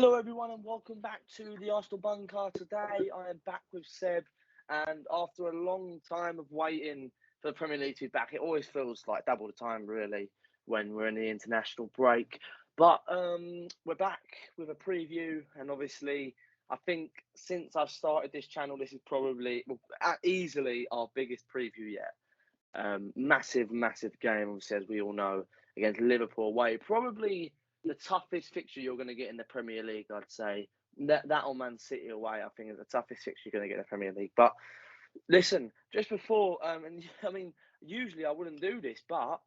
Hello everyone and welcome back to the Arsenal Bunker. Today I am back with Seb, and after a long time of waiting for the Premier League to be back, it always feels like double the time really when we're in the international break. But we're back with a preview, and obviously I think since I've started this channel, this is probably easily our biggest preview yet. Massive game, obviously, as we all know, against Liverpool away. Probably the toughest fixture you're going to get in the Premier League, I'd say. That or Man City away, I think, is the toughest fixture you're going to get in the Premier League. But listen, just before, and I mean, usually I wouldn't do this, but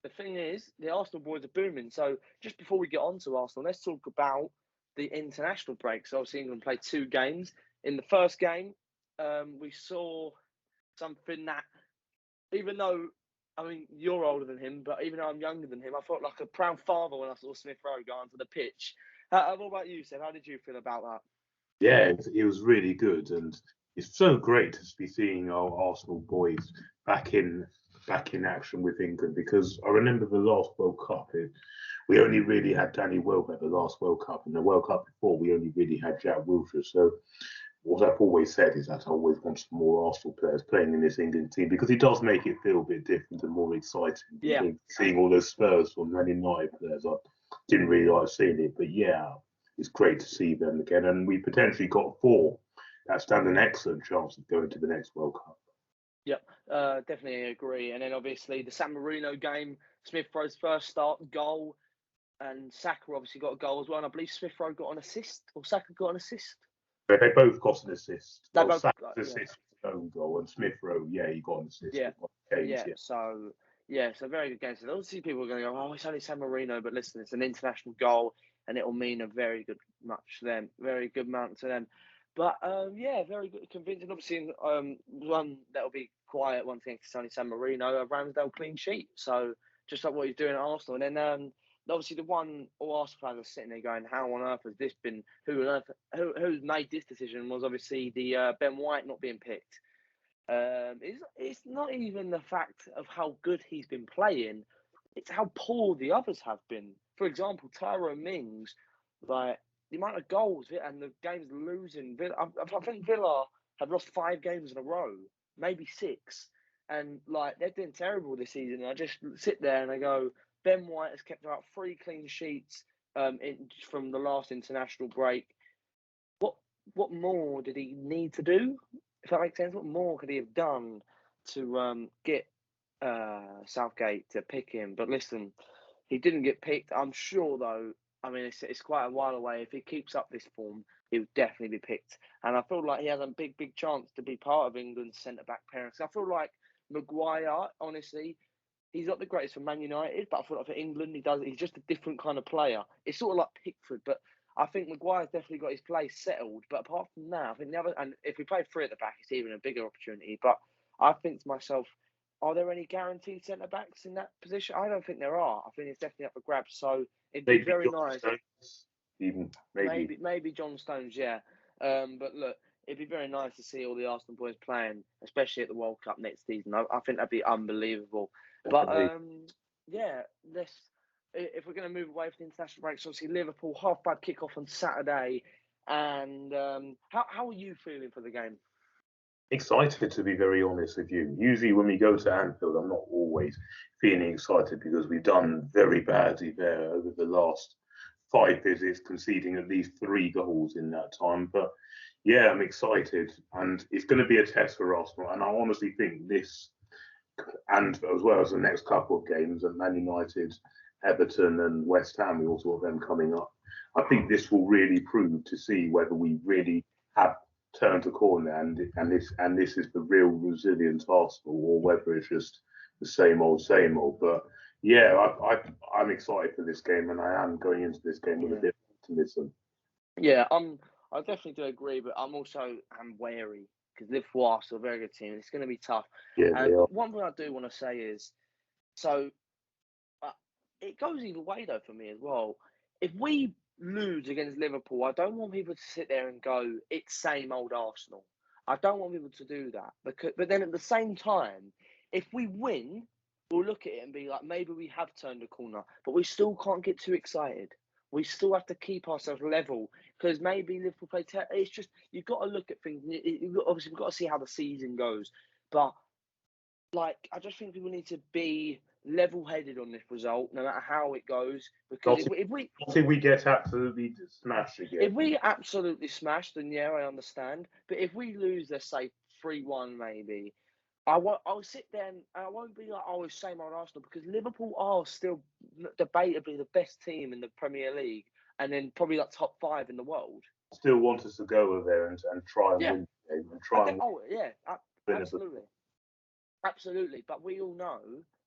the thing is, the Arsenal boys are booming. So just before we get on to Arsenal, let's talk about the international break. So obviously England played 2 games. In the first game, we saw something that, even though, I mean, you're older than him, but even though I'm younger than him, I felt like a proud father when I saw Smith Rowe go onto the pitch. What about you, Seb? How did you feel about that? Yeah, it was really good, and it's so great to be seeing our Arsenal boys back in action with England, because I remember the last World Cup, we only really had Danny Welbeck the last World Cup, and the World Cup before we only really had Jack Wilshere. So what I've always said is that I always want some more Arsenal players playing in this England team, because it does make it feel a bit different and more exciting. Yeah. Seeing all those Spurs or Man United players, I didn't really like seeing it, but yeah, it's great to see them again. And we potentially got 4 that stand an excellent chance of going to the next World Cup. Yep, definitely agree. And then obviously the San Marino game, Smith Rowe's first start goal, and Saka obviously got a goal as well. And I believe Smith Rowe got an assist, or Saka got an assist. They both got an assist. They both Saka's assist was own goal, and Smith Rowe, yeah, he got an assist. Yeah. So very good game. So obviously people are going to go, oh, it's only San Marino, but listen, it's an international goal, and it will mean a very good amount to them. But very good, convincing. Obviously, one that'll be quiet. One thing, it's only San Marino, a Ramsdale clean sheet. So just like what he's doing at Arsenal, and then obviously the one all Arsenal fans are sitting there going, how on earth has this been? Who's made this decision? Was obviously the Ben White not being picked. It's not even the fact of how good he's been playing, it's how poor the others have been. For example, Tyrone Mings, like the amount of goals and the games losing. I think Villa have lost 5 games in a row, maybe 6, and like they're doing terrible this season. And I just sit there and I go, Ben White has kept about 3 clean sheets from the last international break. What more did he need to do? If that makes sense, what more could he have done to get Southgate to pick him? But listen, he didn't get picked. I'm sure, though, I mean, it's quite a while away. If he keeps up this form, he'll definitely be picked. And I feel like he has a big chance to be part of England's centre-back pairing. I feel like Maguire, honestly, he's not the greatest for Man United, but I feel like for England, he's just a different kind of player. It's sort of like Pickford, but I think Maguire's definitely got his place settled. But apart from that, I think and if we play 3 at the back, it's even a bigger opportunity. But I think to myself, are there any guaranteed centre backs in that position? I don't think there are. I think it's definitely up for grabs. So it'd be very nice. Maybe John Stones, yeah. But look, it'd be very nice to see all the Arsenal boys playing, especially at the World Cup next season. I think that'd be unbelievable. Definitely. But if we're going to move away from the international breaks, obviously Liverpool half-back kick-off on Saturday. And how are you feeling for the game? Excited, to be very honest with you. Usually when we go to Anfield, I'm not always feeling excited, because we've done very badly there over the last 5 visits, conceding at least 3 goals in that time. But yeah, I'm excited, and it's going to be a test for Arsenal. And I honestly think this, and as well as the next couple of games at Man United, Everton and West Ham, we also have them coming up. I think this will really prove to see whether we really have turned the corner, and this is the real resilient Arsenal, or whether it's just the same old. But yeah, I'm excited for this game, and I am going into this game with a bit of optimism. Yeah, I definitely do agree, but I'm wary, because Liverpool are still a very good team. It's going to be tough. Yeah, and one thing I do want to say is, so it goes either way though for me as well. If we lose against Liverpool, I don't want people to sit there and go, it's same old Arsenal. I don't want people to do that. But then at the same time, if we win, we'll look at it and be like, maybe we have turned a corner, but we still can't get too excited. we still have to keep ourselves level because maybe Liverpool play. It's just you've got to look at things. Obviously, we've got to see how the season goes, but like I just think people need to be level-headed on this result, no matter how it goes. Because if we get absolutely smashed again, if we absolutely smash, then yeah, I understand. But if we lose, let's say 3-1, maybe. I'll sit there and I won't be like, oh, it's same old Arsenal because Liverpool are still debatably the best team in the Premier League and then probably like top 5 in the world. Still want us to go over there and try and win the game and try and oh yeah, absolutely. Absolutely. But we all know,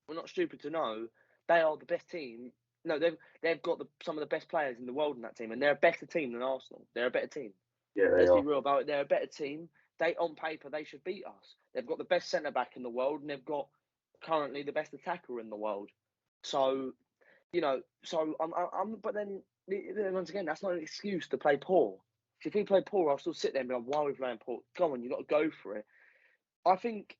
we're not stupid to know, they are the best team. No, they've got some of the best players in the world in that team and they're a better team than Arsenal. They're a better team. Yeah, Let's be real about it. They're a better team. On paper, they should beat us. They've got the best centre back in the world, and they've got currently the best attacker in the world. So, but then once again, that's not an excuse to play poor. If we play poor, I'll still sit there and be like, why are we playing poor? Come on, you've got to go for it. I think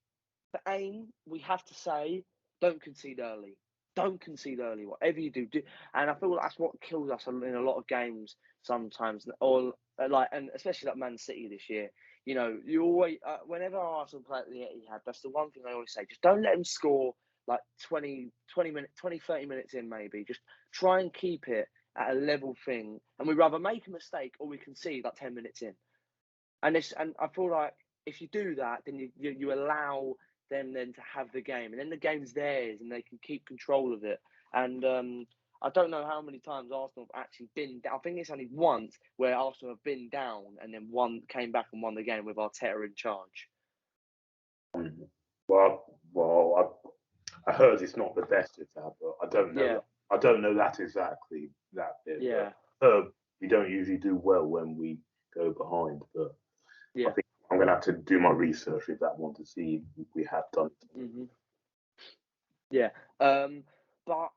the aim, we have to say, don't concede early. Don't concede early. Whatever you do. And I feel that's what kills us in a lot of games sometimes. Or and especially like Man City this year. You always, whenever Arsenal play at the Etihad, that's the one thing I always say. Just don't let them score like 20 minutes, 30 minutes in maybe. Just try and keep it at a level thing. And we rather make a mistake or we concede like 10 minutes in. And I feel like if you do that, then you allow them then to have the game. And then the game's theirs and they can keep control of it. And I don't know how many times Arsenal have actually been down. I think it's only once where Arsenal have been down and then came back and won the game with Arteta in charge. Well, I heard it's not the best of that, but I don't know. Yeah. I don't know that exactly that bit. Yeah. But we don't usually do well when we go behind. But yeah. I think I'm going to have to do my research with that one to see if we have done it. Mm-hmm. Yeah. But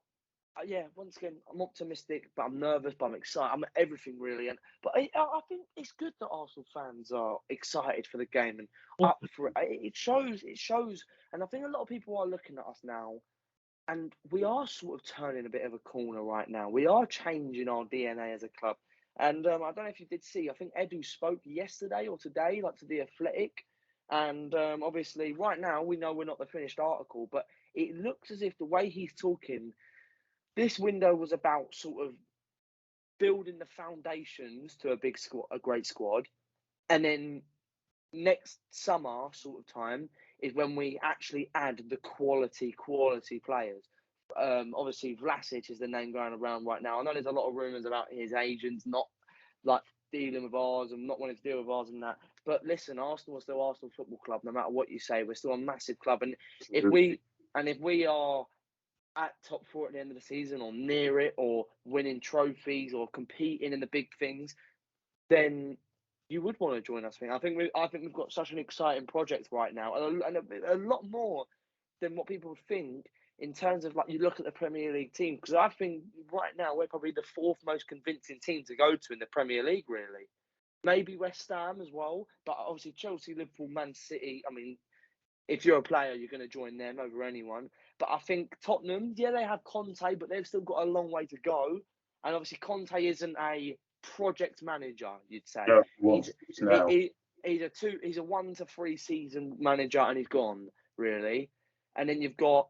yeah, once again, I'm optimistic, but I'm nervous, but I'm excited. I'm everything really, but I think it's good that Arsenal fans are excited for the game and up for it. It shows, and I think a lot of people are looking at us now, and we are sort of turning a bit of a corner right now. We are changing our DNA as a club, and I don't know if you did see. I think Edu spoke yesterday or today, like to the Athletic, and obviously right now we know we're not the finished article, but it looks as if the way he's talking. This window was about sort of building the foundations to a big squad, a great squad, and then next summer sort of time is when we actually add the quality players. Obviously, Vlasic is the name going around right now. I know there's a lot of rumours about his agents not like dealing with ours and not wanting to deal with ours and that. But listen, Arsenal is still Arsenal Football Club. No matter what you say, we're still a massive club, and if we are at top 4 at the end of the season or near it or winning trophies or competing in the big things, then you would want to join us. I think we've got such an exciting project right now and a lot more than what people think in terms of like you look at the Premier League team, because I think right now we're probably the 4th most convincing team to go to in the Premier League really. Maybe West Ham as well, but obviously Chelsea, Liverpool, Man City, I mean, if you're a player, you're going to join them over anyone. But I think Tottenham, yeah, they have Conte, but they've still got a long way to go. And obviously, Conte isn't a project manager, you'd say. No, He's a 1 to 3 season manager, and he's gone really. And then you've got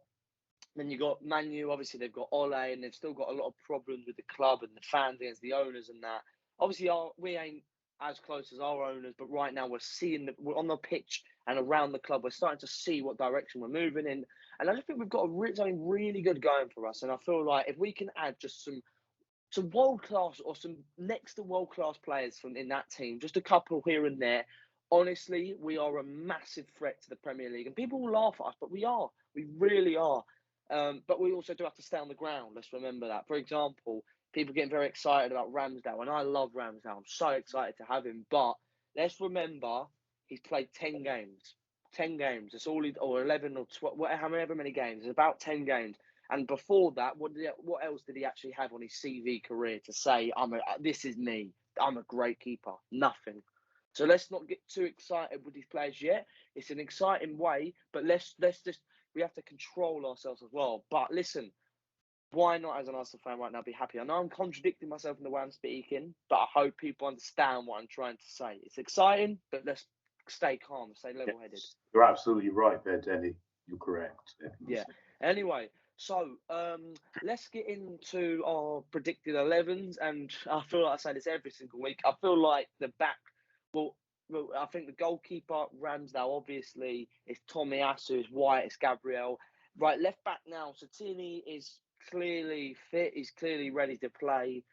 Manu. Obviously, they've got Ole, and they've still got a lot of problems with the club and the fans against the owners and that. Obviously, we ain't as close as our owners, but right now we're on the pitch and around the club. We're starting to see what direction we're moving in, and I just think we've got something really good going for us. And I feel like if we can add just some world class or some next to world class players from in that team, just a couple here and there, honestly, we are a massive threat to the Premier League. And people will laugh at us, but we really are. But we also do have to stay on the ground. Let's remember that. For example, people getting very excited about Ramsdale, and I love Ramsdale. I'm so excited to have him. But let's remember, he's played 10 games. 10 games. It's all or 11 or 12, however many games. It's about 10 games. And before that, what else did he actually have on his CV career to say, this is me. I'm a great keeper? Nothing. So let's not get too excited with these players yet. It's an exciting way, but let's just we have to control ourselves as well. But listen, why not, as an Arsenal fan right now, be happy? I know I'm contradicting myself in the way I'm speaking, but I hope people understand what I'm trying to say. It's exciting, but let's stay calm, stay level-headed. Yes, you're absolutely right there, Denny. You're correct. Yeah. Anyway, so let's get into our predicted 11s, and I feel like I say this every single week. I feel like the back, well, I think the goalkeeper, Ramsdale, obviously, it's Tomiyasu, it's White, it's Gabriel. Right, left back now, so Tierney is clearly fit, he's clearly ready to play.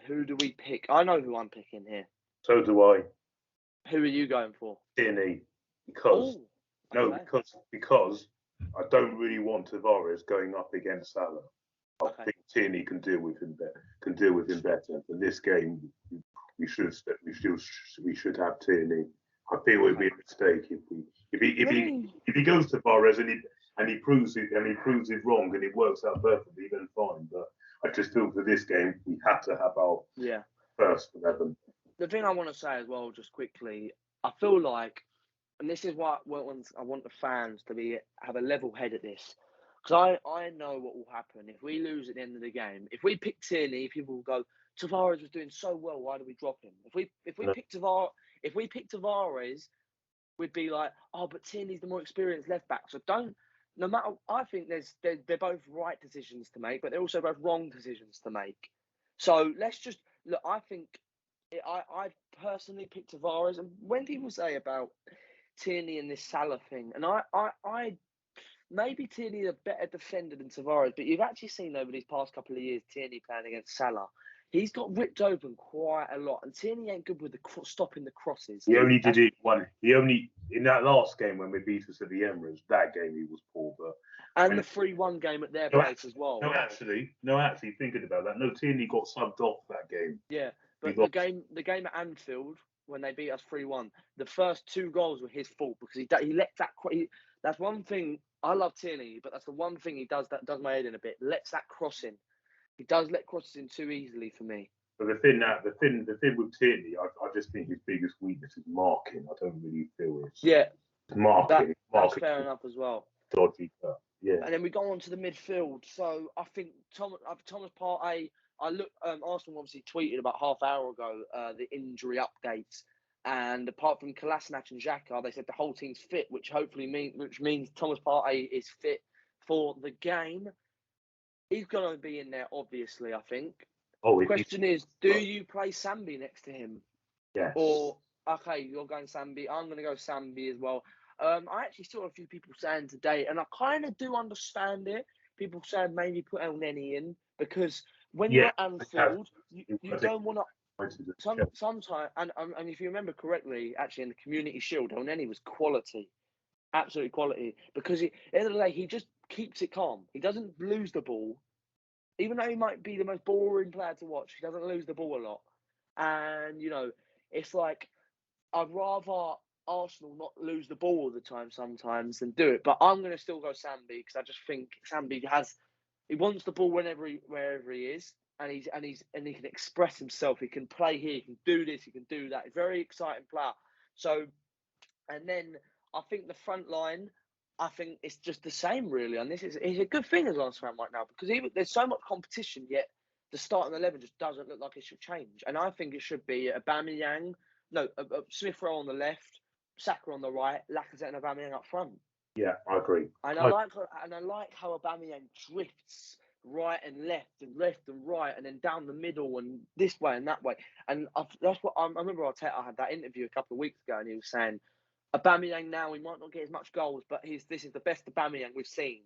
Who do we pick? I know who I'm picking here. So do I. Who are you going for? Tierney, because okay. because I don't really want Tavares going up against Salah. I think Tierney can deal with him better. In this game, we should have Tierney. I think it would be a mistake if he goes to Tavares and he proves it wrong and it works out perfectly, then fine. But I just feel for this game we have to have our first 11. The thing I want to say as well, just quickly, I feel like, and this is why I want the fans to have a level head at this, because I know what will happen if we lose at the end of the game. If we pick Tierney, people will go, Tavares was doing so well, why do we drop him? If we pick Tavares, we'd be like, oh, but Tierney's the more experienced left back. So no matter. I think they're both right decisions to make, but they're also both wrong decisions to make. So let's just look. I think I personally picked Tavares, and when people say about Tierney and this Salah thing, and I maybe Tierney is a better defender than Tavares, but you've actually seen over these past couple of years Tierney playing against Salah. He's got ripped open quite a lot, and Tierney ain't good with stopping the crosses. He only did it one. He only in that last game when we beat us at the Emirates. That game he was poor, but the 3-1 game at their place as well. No, actually, thinking about that, no, Tierney got subbed off that game. Yeah, but the game at Anfield when they beat us 3-1, the first 2 goals were his fault because he let that. That's one thing. I love Tierney, but that's the one thing he does that does my head in a bit. Lets that cross in. He does let crosses in too easily for me. But the thing with Tierney, I just think his biggest weakness is marking. I don't really feel it's marking. That's fair enough as well. Dodgy, yeah. And then we go on to the midfield. So I think Thomas Partey. Arsenal obviously tweeted about half hour ago the injury updates, and apart from Kolasinac and Xhaka, they said the whole team's fit, which means Thomas Partey is fit for the game. He's going to be in there, obviously, I think. The question is, do you play Sambi next to him? Yes. Or, okay, you're going Sambi. I'm going to go Sambi as well. I actually saw a few people saying today, and I kind of do understand it. People saying maybe put El Neni in, because when you're at Anfield, you don't want to... Sometimes, and if you remember correctly, actually in the Community Shield, El Neni was quality. Absolute quality. Because at the end of the day, he just keeps it calm. He doesn't lose the ball. Even though he might be the most boring player to watch, he doesn't lose the ball a lot. And, it's like, I'd rather Arsenal not lose the ball all the time sometimes than do it. But I'm going to still go Sambi, because I just think Sambi he wants the ball wherever he is. And he can express himself. He can play here. He can do this. He can do that. He's a very exciting player. So, and then I think the front line, I think it's just the same, really. And it's a good thing as Arsenal fan right now, because even there's so much competition, yet the starting 11 just doesn't look like it should change. And I think it should be Smith Rowe on the left, Saka on the right, Lacazette and Aubameyang up front. Yeah, I agree. And I like how Aubameyang drifts right and left and right, and then down the middle and this way and that way. And that's what I remember. I had that interview a couple of weeks ago, and he was saying, Aubameyang now, he might not get as much goals, but this is the best Aubameyang we've seen.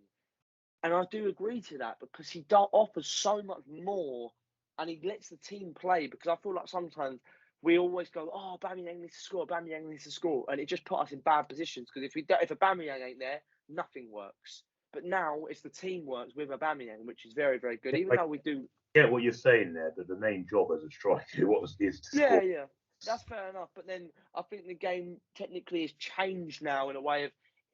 And I do agree to that, because he offers so much more, and he lets the team play, because I feel like sometimes we always go, oh, Aubameyang needs to score, and it just put us in bad positions, because if Aubameyang ain't there, nothing works. But now it's the team works with Aubameyang, which is very, very good, even though we do... get what you're saying there, that the main job as a striker is to score. Yeah. That's fair enough, but then I think the game technically has changed now in a way of,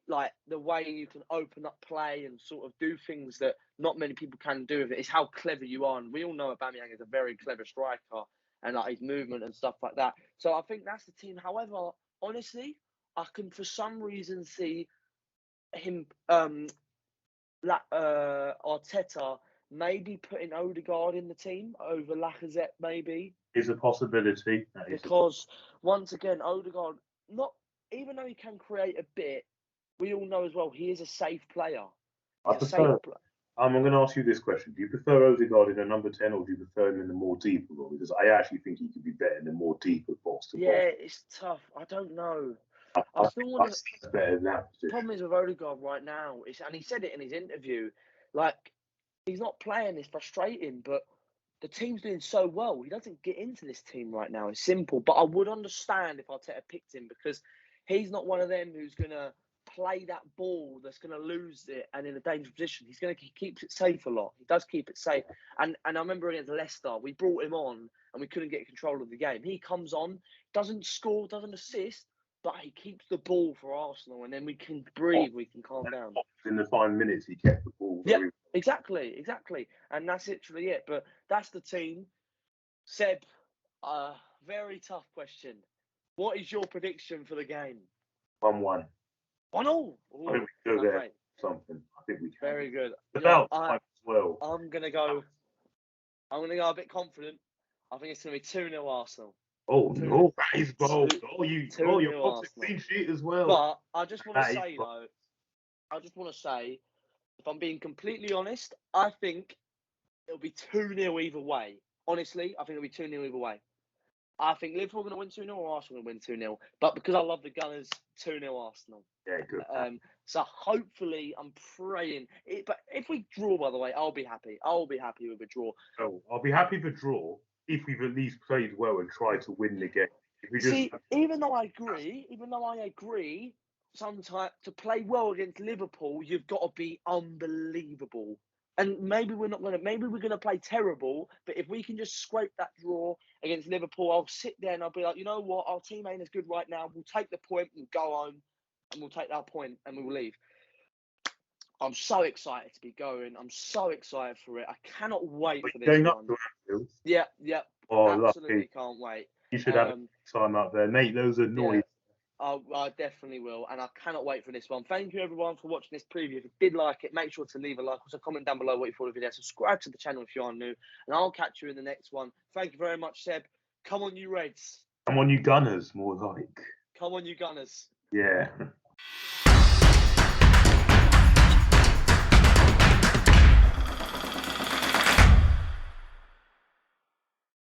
like, the way you can open up play and sort of do things that not many people can do with it. It's how clever you are, and we all know Aubameyang is a very clever striker, and like his movement and stuff like that. So I think that's the team. However, honestly, I can for some reason see him, Arteta maybe putting Odegaard in the team over Lacazette, maybe. Is a possibility. Because once again, Odegaard, not even though he can create a bit, we all know as well he is a safe player. I prefer. I'm going to ask you this question: do you prefer Odegaard in a number 10, or do you prefer him in the more deeper role? Because I actually think he could be better in the more deeper box to box. Yeah, it's tough. I don't know. I still want to. Better in that position. The problem is with Odegaard right now, and he said it in his interview, like he's not playing. It's frustrating, but the team's doing so well. He doesn't get into this team right now. It's simple, but I would understand if Arteta picked him because he's not one of them who's gonna play that ball that's going to lose it and in a dangerous position. He keeps it safe a lot. He does keep it safe. And I remember against Leicester, we brought him on and we couldn't get control of the game. He comes on, doesn't score, doesn't assist, but he keeps the ball for Arsenal, and then we can breathe, we can calm down. In the 5 minutes, he kept the ball. Yeah, exactly. And that's literally it. But that's the team. Seb, very tough question. What is your prediction for the game? 1-1. 1-1. I think we go there. Something. I think we can. Very good. About time as well. I'm gonna go a bit confident. I think it's gonna be 2-0 Arsenal. Oh no, that is bold. You're boxing clean sheet as well. But I just want to say though, if I'm being completely honest, I think it'll be 2-0 either way. Honestly, I think it'll be 2-0 either way. I think Liverpool are going to win 2-0 or Arsenal going to win 2-0. But because I love the Gunners, 2-0 Arsenal. Yeah, good. So hopefully, I'm praying. But if we draw, by the way, I'll be happy. I'll be happy with a draw. Oh, I'll be happy with a draw if we've at least played well and tried to win the game. Even though I agree, sometimes to play well against Liverpool, you've got to be unbelievable. And maybe we're going to play terrible, but if we can just scrape that draw against Liverpool, I'll sit there and I'll be like, you know what, our team ain't as good right now. We'll take the point, we'll go home, and we'll take that point and we'll leave. I'm so excited to be going. I'm so excited for it. I cannot wait for this going one. Up to Anfield? Yeah. Oh, absolutely lucky. Can't wait. You should have time up there, mate. Those are noise. I definitely will, and I cannot wait for this one. Thank you, everyone, for watching this preview. If you did like it, make sure to leave a like. Also, comment down below what you thought of the video. Subscribe to the channel if you are new, and I'll catch you in the next one. Thank you very much, Seb. Come on, you Reds. Come on, you Gunners, more like. Come on, you Gunners. Yeah.